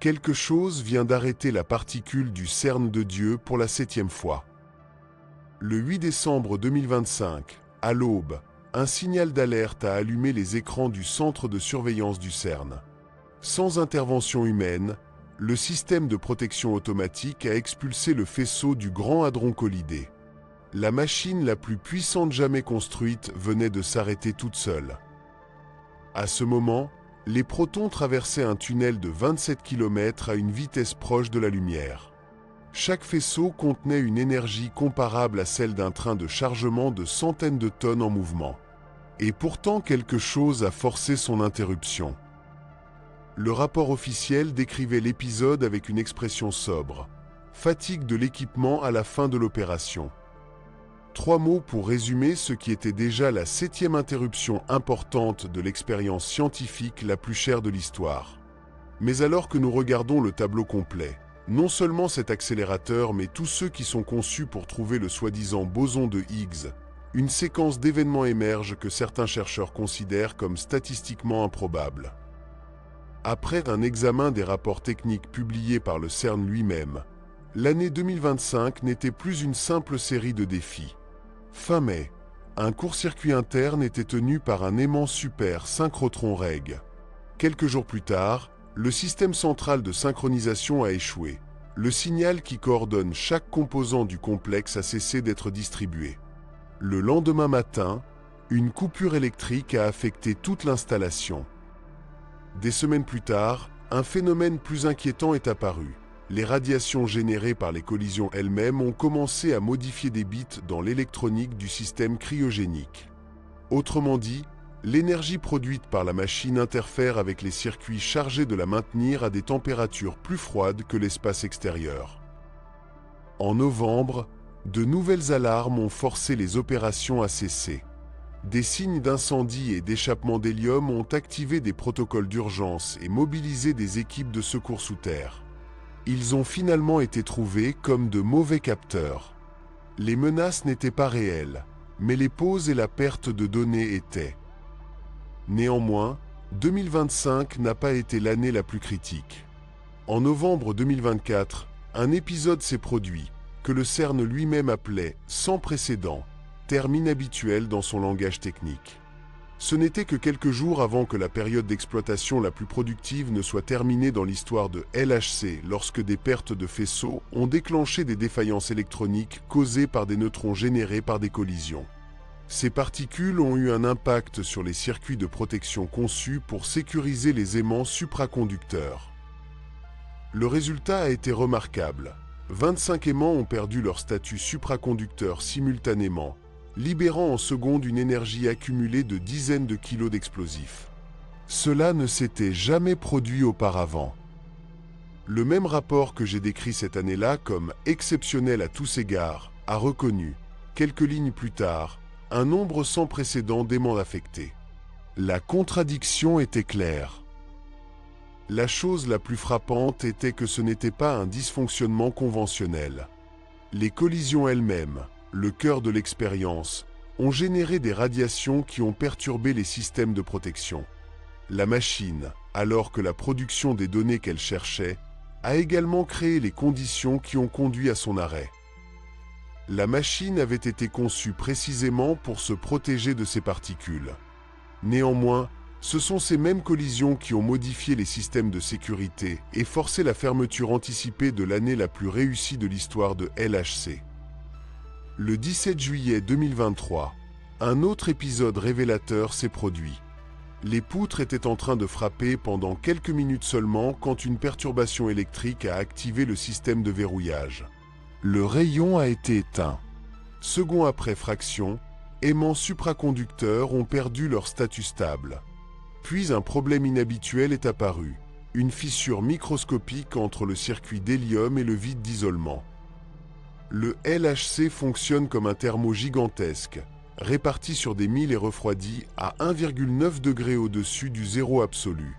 Quelque chose vient d'arrêter la particule du CERN de Dieu pour la 7e fois. Le 8 décembre 2025, à l'aube, un signal d'alerte a allumé les écrans du centre de surveillance du CERN. Sans intervention humaine, le système de protection automatique a expulsé le faisceau du Grand Hadron Collider. La machine la plus puissante jamais construite venait de s'arrêter toute seule. À ce moment, les protons traversaient un tunnel de 27 km à une vitesse proche de la lumière. Chaque faisceau contenait une énergie comparable à celle d'un train de chargement de centaines de tonnes en mouvement. Et pourtant, quelque chose a forcé son interruption. Le rapport officiel décrivait l'épisode avec une expression sobre. Fatigue de l'équipement à la fin de l'opération. 3 mots pour résumer ce qui était déjà la 7e interruption importante de l'expérience scientifique la plus chère de l'histoire. Mais alors que nous regardons le tableau complet, non seulement cet accélérateur mais tous ceux qui sont conçus pour trouver le soi-disant boson de Higgs, une séquence d'événements émerge que certains chercheurs considèrent comme statistiquement improbable. Après un examen des rapports techniques publiés par le CERN lui-même, l'année 2025 n'était plus une simple série de défis. Fin mai, un court-circuit interne était tenu par un aimant super synchrotron reg. Quelques jours plus tard, le système central de synchronisation a échoué. Le signal qui coordonne chaque composant du complexe a cessé d'être distribué. Le lendemain matin, une coupure électrique a affecté toute l'installation. Des semaines plus tard, un phénomène plus inquiétant est apparu. Les radiations générées par les collisions elles-mêmes ont commencé à modifier des bits dans l'électronique du système cryogénique. Autrement dit, l'énergie produite par la machine interfère avec les circuits chargés de la maintenir à des températures plus froides que l'espace extérieur. En novembre, de nouvelles alarmes ont forcé les opérations à cesser. Des signes d'incendie et d'échappement d'hélium ont activé des protocoles d'urgence et mobilisé des équipes de secours sous terre. Ils ont finalement été trouvés comme de mauvais capteurs. Les menaces n'étaient pas réelles, mais les pauses et la perte de données étaient. Néanmoins, 2025 n'a pas été l'année la plus critique. En novembre 2024, un épisode s'est produit, que le CERN lui-même appelait « sans précédent », terme inhabituel dans son langage technique. Ce n'était que quelques jours avant que la période d'exploitation la plus productive ne soit terminée dans l'histoire de LHC, lorsque des pertes de faisceaux ont déclenché des défaillances électroniques causées par des neutrons générés par des collisions. Ces particules ont eu un impact sur les circuits de protection conçus pour sécuriser les aimants supraconducteurs. Le résultat a été remarquable. 25 aimants ont perdu leur statut supraconducteur simultanément, libérant en seconde une énergie accumulée de dizaines de kilos d'explosifs. Cela ne s'était jamais produit auparavant. Le même rapport que j'ai décrit cette année-là comme exceptionnel à tous égards a reconnu, quelques lignes plus tard, un nombre sans précédent d'aimants affectés. La contradiction était claire. La chose la plus frappante était que ce n'était pas un dysfonctionnement conventionnel. Les collisions elles-mêmes, le cœur de l'expérience, ont généré des radiations qui ont perturbé les systèmes de protection. La machine, alors que la production des données qu'elle cherchait, a également créé les conditions qui ont conduit à son arrêt. La machine avait été conçue précisément pour se protéger de ces particules. Néanmoins, ce sont ces mêmes collisions qui ont modifié les systèmes de sécurité et forcé la fermeture anticipée de l'année la plus réussie de l'histoire de LHC. Le 17 juillet 2023, un autre épisode révélateur s'est produit. Les poutres étaient en train de frapper pendant quelques minutes seulement quand une perturbation électrique a activé le système de verrouillage. Le rayon a été éteint. Second après fraction, aimants supraconducteurs ont perdu leur statut stable. Puis un problème inhabituel est apparu, une fissure microscopique entre le circuit d'hélium et le vide d'isolement. Le LHC fonctionne comme un thermo gigantesque, réparti sur des milles et refroidi à 1,9 degré au-dessus du zéro absolu.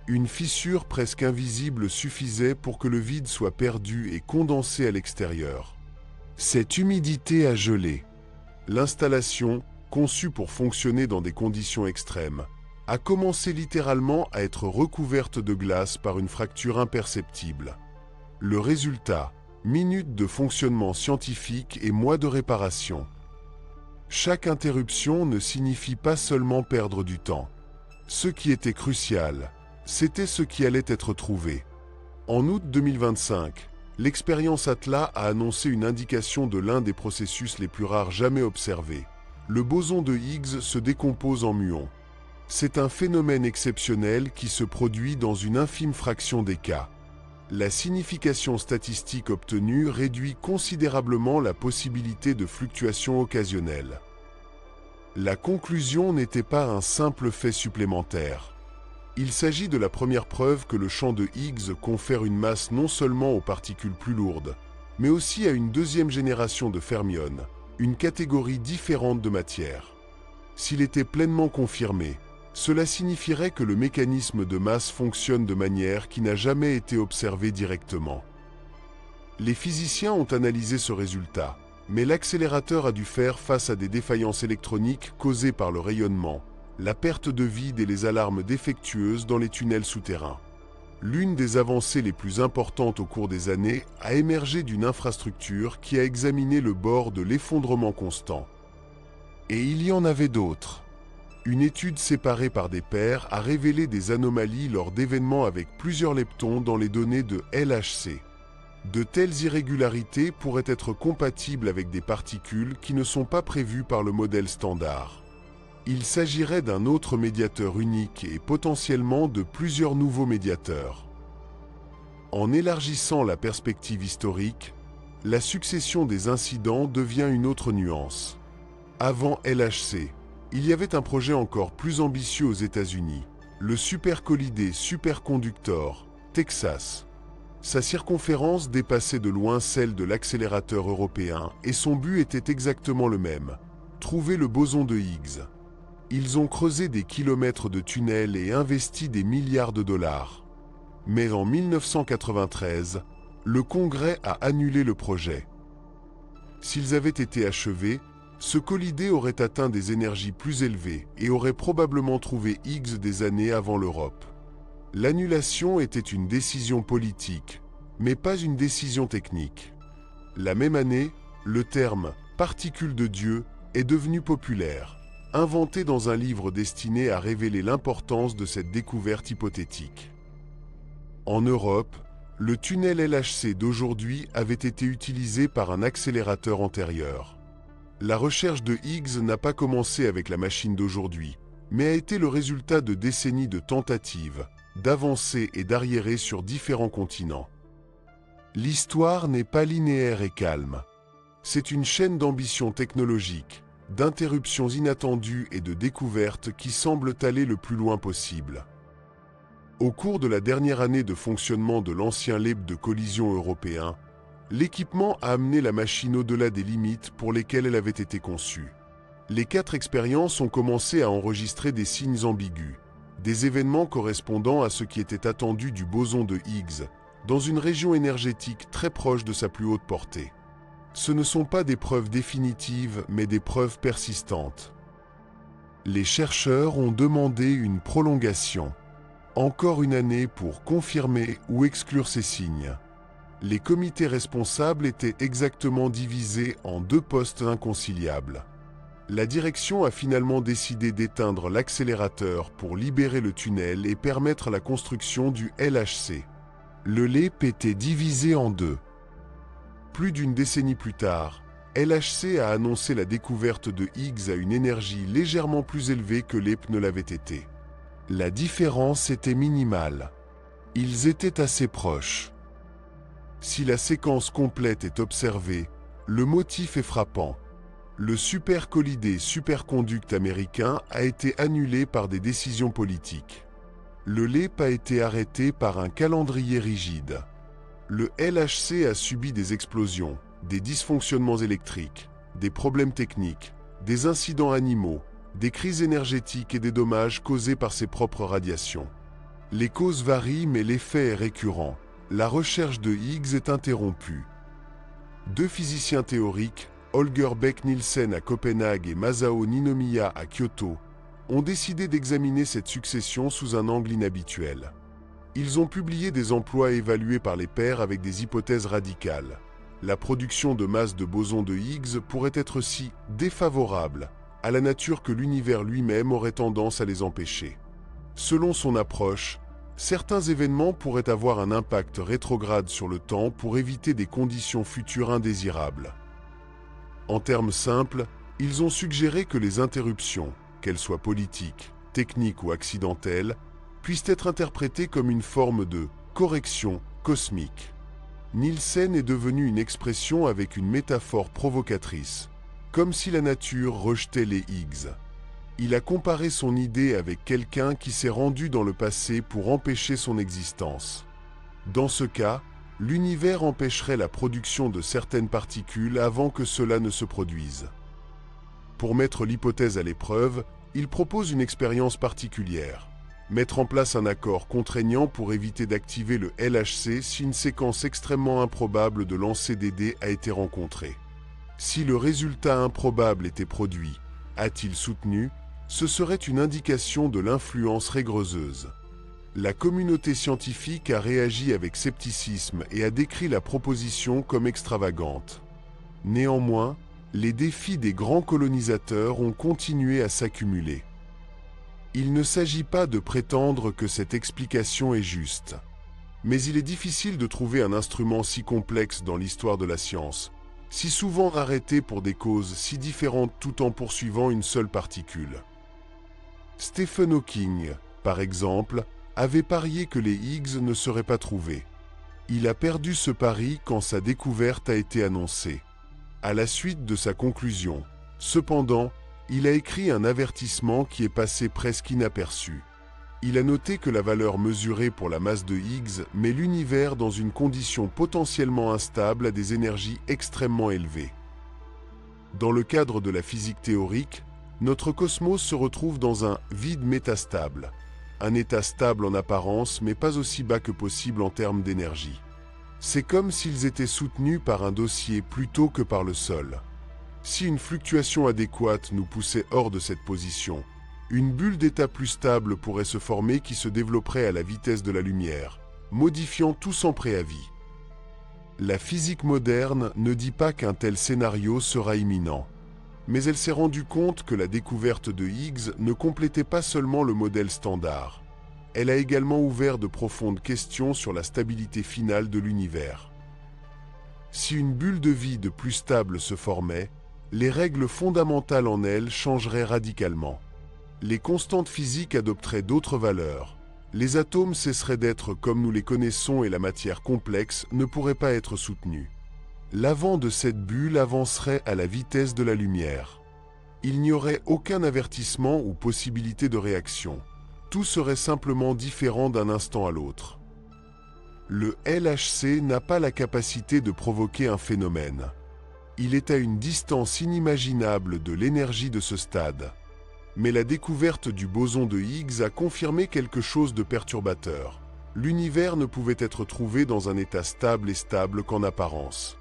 Une fissure presque invisible suffisait pour que le vide soit perdu et condensé à l'extérieur. Cette humidité a gelé. L'installation, conçue pour fonctionner dans des conditions extrêmes, a commencé littéralement à être recouverte de glace par une fracture imperceptible. Le résultat, minutes de fonctionnement scientifique et mois de réparation. Chaque interruption ne signifie pas seulement perdre du temps. Ce qui était crucial, c'était ce qui allait être trouvé. En août 2025, l'expérience Atlas a annoncé une indication de l'un des processus les plus rares jamais observés. Le boson de Higgs se décompose en muons. C'est un phénomène exceptionnel qui se produit dans une infime fraction des cas. La signification statistique obtenue réduit considérablement la possibilité de fluctuations occasionnelles. La conclusion n'était pas un simple fait supplémentaire. Il s'agit de la première preuve que le champ de Higgs confère une masse non seulement aux particules plus lourdes, mais aussi à une deuxième génération de fermions, une catégorie différente de matière. S'il était pleinement confirmé, cela signifierait que le mécanisme de masse fonctionne de manière qui n'a jamais été observée directement. Les physiciens ont analysé ce résultat, mais l'accélérateur a dû faire face à des défaillances électroniques causées par le rayonnement, la perte de vide et les alarmes défectueuses dans les tunnels souterrains. L'une des avancées les plus importantes au cours des années a émergé d'une infrastructure qui a examiné le bord de l'effondrement constant. Et il y en avait d'autres. Une étude séparée par des pairs a révélé des anomalies lors d'événements avec plusieurs leptons dans les données de LHC. De telles irrégularités pourraient être compatibles avec des particules qui ne sont pas prévues par le modèle standard. Il s'agirait d'un autre médiateur unique et potentiellement de plusieurs nouveaux médiateurs. En élargissant la perspective historique, la succession des incidents devient une autre nuance. Avant LHC, il y avait un projet encore plus ambitieux aux États-Unis, le Super Collider Superconductor, Texas. Sa circonférence dépassait de loin celle de l'accélérateur européen et son but était exactement le même, trouver le boson de Higgs. Ils ont creusé des kilomètres de tunnels et investi des milliards de dollars. Mais en 1993, le Congrès a annulé le projet. S'ils avaient été achevés, ce collider aurait atteint des énergies plus élevées et aurait probablement trouvé Higgs des années avant l'Europe. L'annulation était une décision politique, mais pas une décision technique. La même année, le terme « particule de Dieu » est devenu populaire, inventé dans un livre destiné à révéler l'importance de cette découverte hypothétique. En Europe, le tunnel LHC d'aujourd'hui avait été utilisé par un accélérateur antérieur. La recherche de Higgs n'a pas commencé avec la machine d'aujourd'hui, mais a été le résultat de décennies de tentatives, d'avancées et d'arriérés sur différents continents. L'histoire n'est pas linéaire et calme. C'est une chaîne d'ambitions technologiques, d'interruptions inattendues et de découvertes qui semblent aller le plus loin possible. Au cours de la dernière année de fonctionnement de l'ancien LEP de collision européen, l'équipement a amené la machine au-delà des limites pour lesquelles elle avait été conçue. Les 4 expériences ont commencé à enregistrer des signes ambigus, des événements correspondant à ce qui était attendu du boson de Higgs, dans une région énergétique très proche de sa plus haute portée. Ce ne sont pas des preuves définitives, mais des preuves persistantes. Les chercheurs ont demandé une prolongation. Encore une année pour confirmer ou exclure ces signes. Les comités responsables étaient exactement divisés en 2 postes inconciliables. La direction a finalement décidé d'éteindre l'accélérateur pour libérer le tunnel et permettre la construction du LHC. Le LEP était divisé en 2. Plus d'une décennie plus tard, LHC a annoncé la découverte de Higgs à une énergie légèrement plus élevée que LEP ne l'avait été. La différence était minimale. Ils étaient assez proches. Si la séquence complète est observée, le motif est frappant. Le Super Collider Superconduct américain a été annulé par des décisions politiques. Le LEP a été arrêté par un calendrier rigide. Le LHC a subi des explosions, des dysfonctionnements électriques, des problèmes techniques, des incidents animaux, des crises énergétiques et des dommages causés par ses propres radiations. Les causes varient mais l'effet est récurrent. La recherche de Higgs est interrompue. 2 physiciens théoriques, Holger Beck Nielsen à Copenhague et Masao Ninomiya à Kyoto, ont décidé d'examiner cette succession sous un angle inhabituel. Ils ont publié des emplois évalués par les pairs avec des hypothèses radicales. La production de masse de bosons de Higgs pourrait être si défavorable à la nature que l'univers lui-même aurait tendance à les empêcher. Selon son approche, certains événements pourraient avoir un impact rétrograde sur le temps pour éviter des conditions futures indésirables. En termes simples, ils ont suggéré que les interruptions, qu'elles soient politiques, techniques ou accidentelles, puissent être interprétées comme une forme de correction cosmique. Nielsen est devenu une expression avec une métaphore provocatrice, comme si la nature rejetait les Higgs. Il a comparé son idée avec quelqu'un qui s'est rendu dans le passé pour empêcher son existence. Dans ce cas, l'univers empêcherait la production de certaines particules avant que cela ne se produise. Pour mettre l'hypothèse à l'épreuve, il propose une expérience particulière. Mettre en place un accord contraignant pour éviter d'activer le LHC si une séquence extrêmement improbable de lancer des dés a été rencontrée. Si le résultat improbable était produit, a-t-il soutenu, ce serait une indication de l'influence régrezeuse. La communauté scientifique a réagi avec scepticisme et a décrit la proposition comme extravagante. Néanmoins, les défis des grands colonisateurs ont continué à s'accumuler. Il ne s'agit pas de prétendre que cette explication est juste. Mais il est difficile de trouver un instrument si complexe dans l'histoire de la science, si souvent arrêté pour des causes si différentes tout en poursuivant une seule particule. Stephen Hawking, par exemple, avait parié que les Higgs ne seraient pas trouvés. Il a perdu ce pari quand sa découverte a été annoncée. À la suite de sa conclusion, cependant, il a écrit un avertissement qui est passé presque inaperçu. Il a noté que la valeur mesurée pour la masse de Higgs met l'univers dans une condition potentiellement instable à des énergies extrêmement élevées. Dans le cadre de la physique théorique, notre cosmos se retrouve dans un vide métastable, un état stable en apparence mais pas aussi bas que possible en termes d'énergie. C'est comme s'ils étaient soutenus par un dossier plutôt que par le sol. Si une fluctuation adéquate nous poussait hors de cette position, une bulle d'état plus stable pourrait se former qui se développerait à la vitesse de la lumière, modifiant tout sans préavis. La physique moderne ne dit pas qu'un tel scénario sera imminent, mais elle s'est rendue compte que la découverte de Higgs ne complétait pas seulement le modèle standard. Elle a également ouvert de profondes questions sur la stabilité finale de l'univers. Si une bulle de vide plus stable se formait, les règles fondamentales en elle changeraient radicalement. Les constantes physiques adopteraient d'autres valeurs. Les atomes cesseraient d'être comme nous les connaissons et la matière complexe ne pourrait pas être soutenue. L'avant de cette bulle avancerait à la vitesse de la lumière. Il n'y aurait aucun avertissement ou possibilité de réaction. Tout serait simplement différent d'un instant à l'autre. Le LHC n'a pas la capacité de provoquer un phénomène. Il est à une distance inimaginable de l'énergie de ce stade. Mais la découverte du boson de Higgs a confirmé quelque chose de perturbateur. L'univers ne pouvait être trouvé dans un état stable et stable qu'en apparence.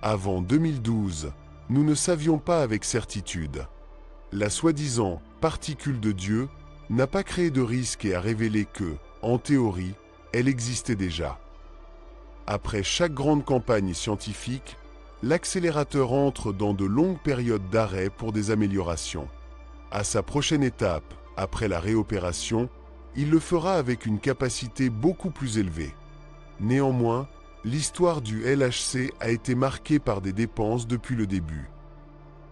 Avant 2012, nous ne savions pas avec certitude. La soi-disant « particule de Dieu » n'a pas créé de risque et a révélé que, en théorie, elle existait déjà. Après chaque grande campagne scientifique, l'accélérateur entre dans de longues périodes d'arrêt pour des améliorations. À sa prochaine étape, après la réopération, il le fera avec une capacité beaucoup plus élevée. Néanmoins, l'histoire du LHC a été marquée par des dépenses depuis le début.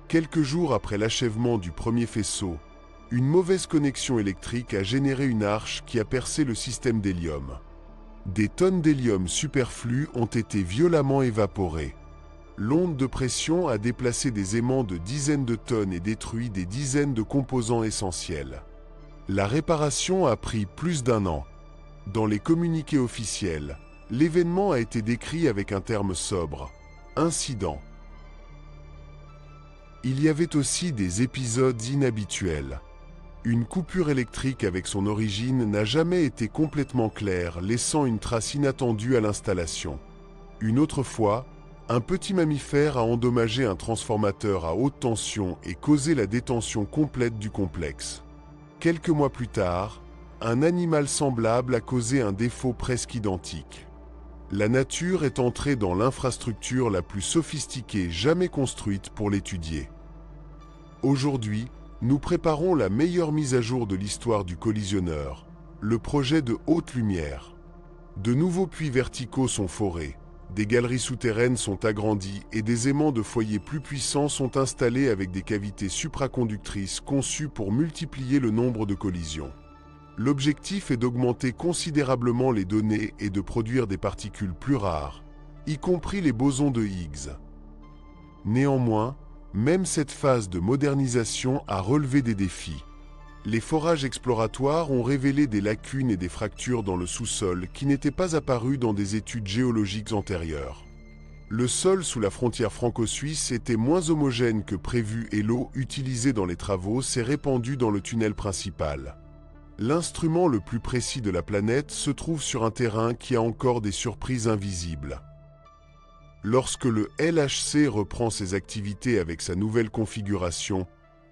Quelques jours après l'achèvement du premier faisceau, une mauvaise connexion électrique a généré une arche qui a percé le système d'hélium. Des tonnes d'hélium superflu ont été violemment évaporées. L'onde de pression a déplacé des aimants de dizaines de tonnes et détruit des dizaines de composants essentiels. La réparation a pris plus d'1 an. Dans les communiqués officiels, l'événement a été décrit avec un terme sobre, incident. Il y avait aussi des épisodes inhabituels. Une coupure électrique avec son origine n'a jamais été complètement claire, laissant une trace inattendue à l'installation. Une autre fois, un petit mammifère a endommagé un transformateur à haute tension et causé la détention complète du complexe. Quelques mois plus tard, un animal semblable a causé un défaut presque identique. La nature est entrée dans l'infrastructure la plus sophistiquée jamais construite pour l'étudier. Aujourd'hui, nous préparons la meilleure mise à jour de l'histoire du collisionneur, le projet de haute lumière. De nouveaux puits verticaux sont forés, des galeries souterraines sont agrandies et des aimants de foyer plus puissants sont installés avec des cavités supraconductrices conçues pour multiplier le nombre de collisions. L'objectif est d'augmenter considérablement les données et de produire des particules plus rares, y compris les bosons de Higgs. Néanmoins, même cette phase de modernisation a relevé des défis. Les forages exploratoires ont révélé des lacunes et des fractures dans le sous-sol qui n'étaient pas apparues dans des études géologiques antérieures. Le sol sous la frontière franco-suisse était moins homogène que prévu et l'eau utilisée dans les travaux s'est répandue dans le tunnel principal. L'instrument le plus précis de la planète se trouve sur un terrain qui a encore des surprises invisibles. Lorsque le LHC reprend ses activités avec sa nouvelle configuration,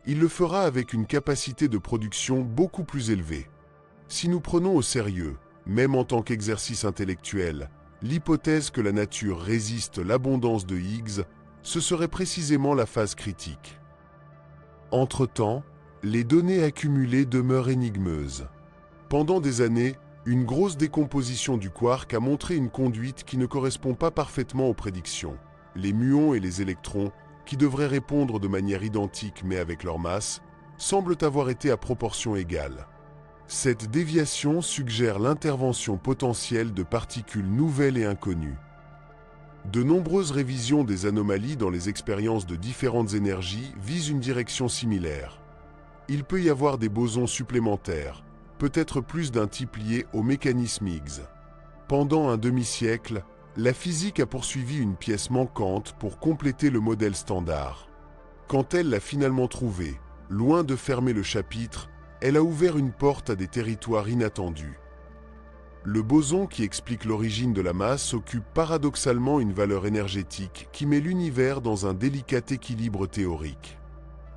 il le fera avec une capacité de production beaucoup plus élevée. Si nous prenons au sérieux, même en tant qu'exercice intellectuel, l'hypothèse que la nature résiste l'abondance de Higgs, ce serait précisément la phase critique. Entre-temps, les données accumulées demeurent énigmeuses. Pendant des années, une grosse décomposition du quark a montré une conduite qui ne correspond pas parfaitement aux prédictions. Les muons et les électrons, qui devraient répondre de manière identique mais avec leur masse, semblent avoir été à proportion égale. Cette déviation suggère l'intervention potentielle de particules nouvelles et inconnues. De nombreuses révisions des anomalies dans les expériences de différentes énergies visent une direction similaire. Il peut y avoir des bosons supplémentaires, peut-être plus d'un type lié au mécanisme Higgs. Pendant un demi-siècle, la physique a poursuivi une pièce manquante pour compléter le modèle standard. Quand elle l'a finalement trouvé, loin de fermer le chapitre, elle a ouvert une porte à des territoires inattendus. Le boson qui explique l'origine de la masse occupe paradoxalement une valeur énergétique qui met l'univers dans un délicat équilibre théorique.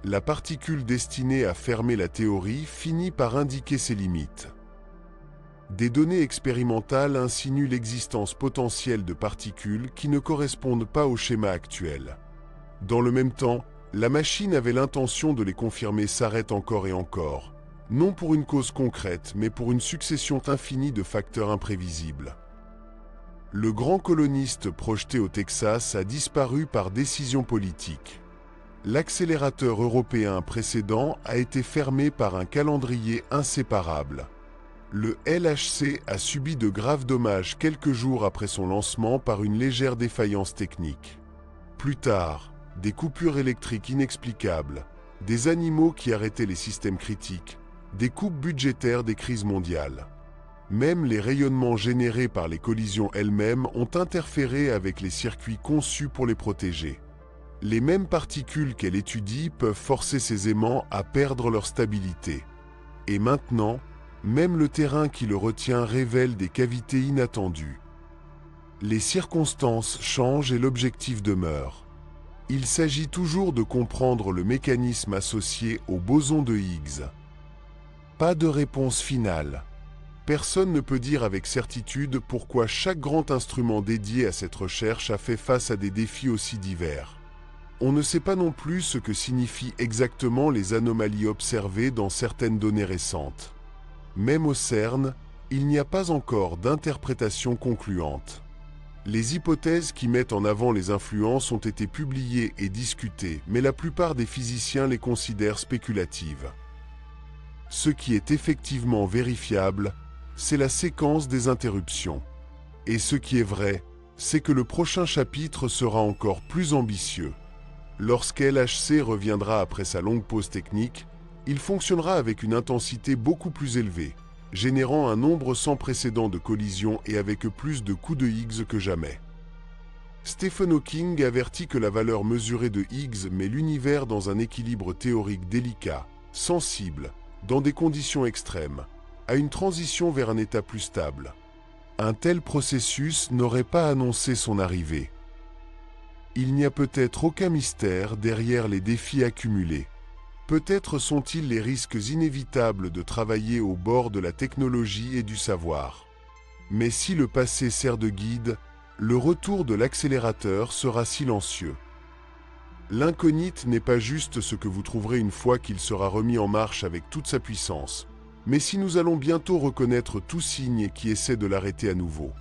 La particule destinée à fermer la théorie finit par indiquer ses limites. Des données expérimentales insinuent l'existence potentielle de particules qui ne correspondent pas au schéma actuel. Dans le même temps, la machine avait l'intention de les confirmer s'arrête encore et encore, non pour une cause concrète, mais pour une succession infinie de facteurs imprévisibles. Le grand coloniste projeté au Texas a disparu par décision politique. L'accélérateur européen précédent a été fermé par un calendrier inséparable. Le LHC a subi de graves dommages quelques jours après son lancement par une légère défaillance technique. Plus tard, des coupures électriques inexplicables, des animaux qui arrêtaient les systèmes critiques, des coupes budgétaires des crises mondiales. Même les rayonnements générés par les collisions elles-mêmes ont interféré avec les circuits conçus pour les protéger. Les mêmes particules qu'elle étudie peuvent forcer ces aimants à perdre leur stabilité. Et maintenant, même le terrain qui le retient révèle des cavités inattendues. Les circonstances changent et l'objectif demeure. Il s'agit toujours de comprendre le mécanisme associé au boson de Higgs. Pas de réponse finale. Personne ne peut dire avec certitude pourquoi chaque grand instrument dédié à cette recherche a fait face à des défis aussi divers. On ne sait pas non plus ce que signifient exactement les anomalies observées dans certaines données récentes. Même au CERN, il n'y a pas encore d'interprétation concluante. Les hypothèses qui mettent en avant les influences ont été publiées et discutées, mais la plupart des physiciens les considèrent spéculatives. Ce qui est effectivement vérifiable, c'est la séquence des interruptions. Et ce qui est vrai, c'est que le prochain chapitre sera encore plus ambitieux. Lorsqu'LHC reviendra après sa longue pause technique, il fonctionnera avec une intensité beaucoup plus élevée, générant un nombre sans précédent de collisions et avec plus de coups de Higgs que jamais. Stephen Hawking avertit que la valeur mesurée de Higgs met l'univers dans un équilibre théorique délicat, sensible, dans des conditions extrêmes, à une transition vers un état plus stable. Un tel processus n'aurait pas annoncé son arrivée. Il n'y a peut-être aucun mystère derrière les défis accumulés. Peut-être sont-ils les risques inévitables de travailler au bord de la technologie et du savoir. Mais si le passé sert de guide, le retour de l'accélérateur sera silencieux. L'incognite n'est pas juste ce que vous trouverez une fois qu'il sera remis en marche avec toute sa puissance, mais si nous allons bientôt reconnaître tout signe qui essaie de l'arrêter à nouveau.